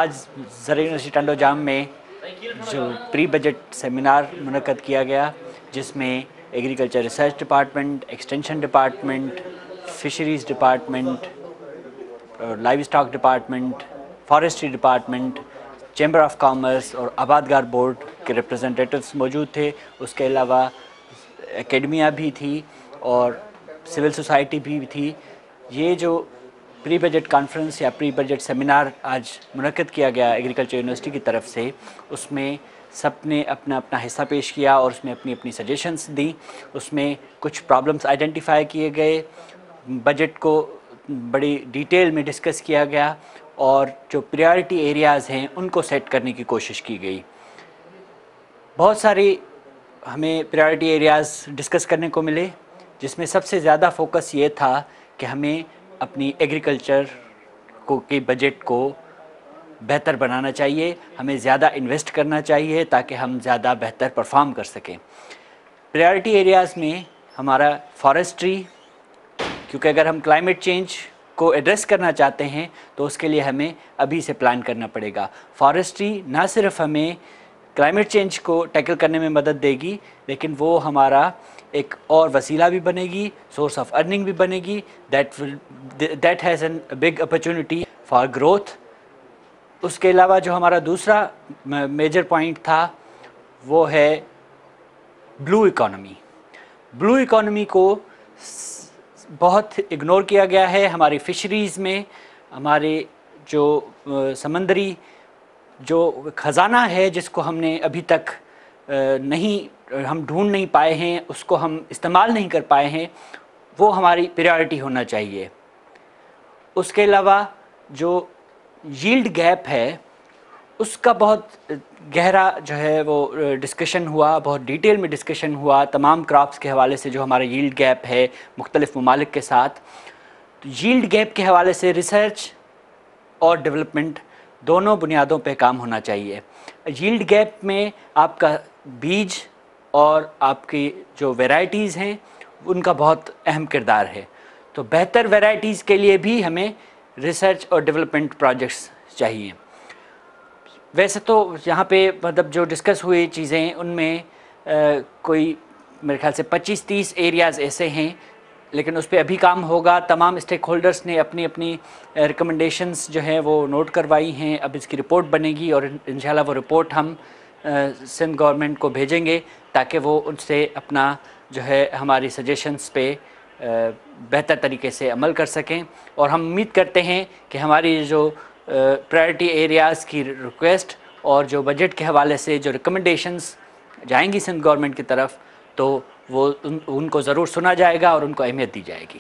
आज ज़रा यूनिवर्सिटी टंडो जाम में जो प्री बजट सेमिनार मुनक़द किया गया, जिसमें agriculture research department, extension department, fisheries department, live stock department, forestry department, chamber of commerce और आबादगार बोर्ड के रिप्रेजेंटेटिव्स मौजूद थे। उसके अलावा एकेडमिया भी थी और सिविल सोसाइटी भी थी। ये जो प्री बजट कॉन्फ्रेंस या प्री बजट सेमिनार आज मुनक़द किया गया एग्रीकल्चर यूनिवर्सिटी की तरफ से, उसमें सब ने अपना अपना हिस्सा पेश किया और उसमें अपनी अपनी सजेशंस दी। उसमें कुछ प्रॉब्लम्स आइडेंटिफाई किए गए, बजट को बड़ी डिटेल में डिस्कस किया गया और जो प्रायोरिटी एरियाज़ हैं उनको सेट करने की कोशिश की गई। बहुत सारी हमें प्रायोरिटी एरियाज़ डिस्कस करने को मिले, जिसमें सबसे ज़्यादा फोकस ये था कि हमें अपनी एग्रीकल्चर के बजट को बेहतर बनाना चाहिए, हमें ज़्यादा इन्वेस्ट करना चाहिए ताकि हम ज़्यादा बेहतर परफॉर्म कर सकें। प्रायोरिटी एरियाज़ में हमारा फॉरेस्ट्री, क्योंकि अगर हम क्लाइमेट चेंज को एड्रेस करना चाहते हैं तो उसके लिए हमें अभी से प्लान करना पड़ेगा। फॉरेस्ट्री ना सिर्फ हमें क्लाइमेट चेंज को टैकल करने में मदद देगी, लेकिन वो हमारा एक और वसीला भी बनेगी, सोर्स ऑफ अर्निंग भी बनेगी। That has an big opportunity for growth. उसके अलावा जो हमारा दूसरा मेजर पॉइंट था वो है ब्लू इकॉनमी। ब्लू इकॉनमी को बहुत इग्नोर किया गया है हमारी फ़िशरीज़ में। हमारे जो समंदरी जो ख़जाना है जिसको हमने अभी तक हम ढूंढ नहीं पाए हैं, उसको हम इस्तेमाल नहीं कर पाए हैं, वो हमारी प्रायोरिटी होना चाहिए। उसके अलावा जो यील्ड गैप है उसका बहुत गहरा जो है वो डिस्कशन हुआ, बहुत डिटेल में डिस्कशन हुआ तमाम क्रॉप्स के हवाले से। जो हमारा यील्ड गैप है मुख्तलिफ ममालिक के साथ, तो यील्ड गैप के हवाले से रिसर्च और डेवलपमेंट दोनों बुनियादों पे काम होना चाहिए। यील्ड गैप में आपका बीज और आपकी जो वैरायटीज़ हैं उनका बहुत अहम किरदार है। तो बेहतर वैरायटीज़ के लिए भी हमें रिसर्च और डेवलपमेंट प्रोजेक्ट्स चाहिए। वैसे तो यहाँ पे मतलब जो डिस्कस हुई चीज़ें उनमें कोई मेरे ख्याल से 25-30 एरियाज़ ऐसे हैं, लेकिन उस पर अभी काम होगा। तमाम स्टेक होल्डर्स ने अपनी अपनी रिकमेंडेशंस जो हैं वो नोट करवाई हैं। अब इसकी रिपोर्ट बनेगी और इंशाल्लाह वो रिपोर्ट हम सिंध गवर्नमेंट को भेजेंगे ताकि वो उनसे अपना जो है हमारी सजेशंस पे बेहतर तरीके से अमल कर सकें। और हम उम्मीद करते हैं कि हमारी जो प्रायोरिटी एरियाज़ की रिक्वेस्ट और जो बजट के हवाले से जो रिकमेंडेशंस जाएंगी सिंध गवर्नमेंट की तरफ, तो वो उनको ज़रूर सुना जाएगा और उनको अहमियत दी जाएगी।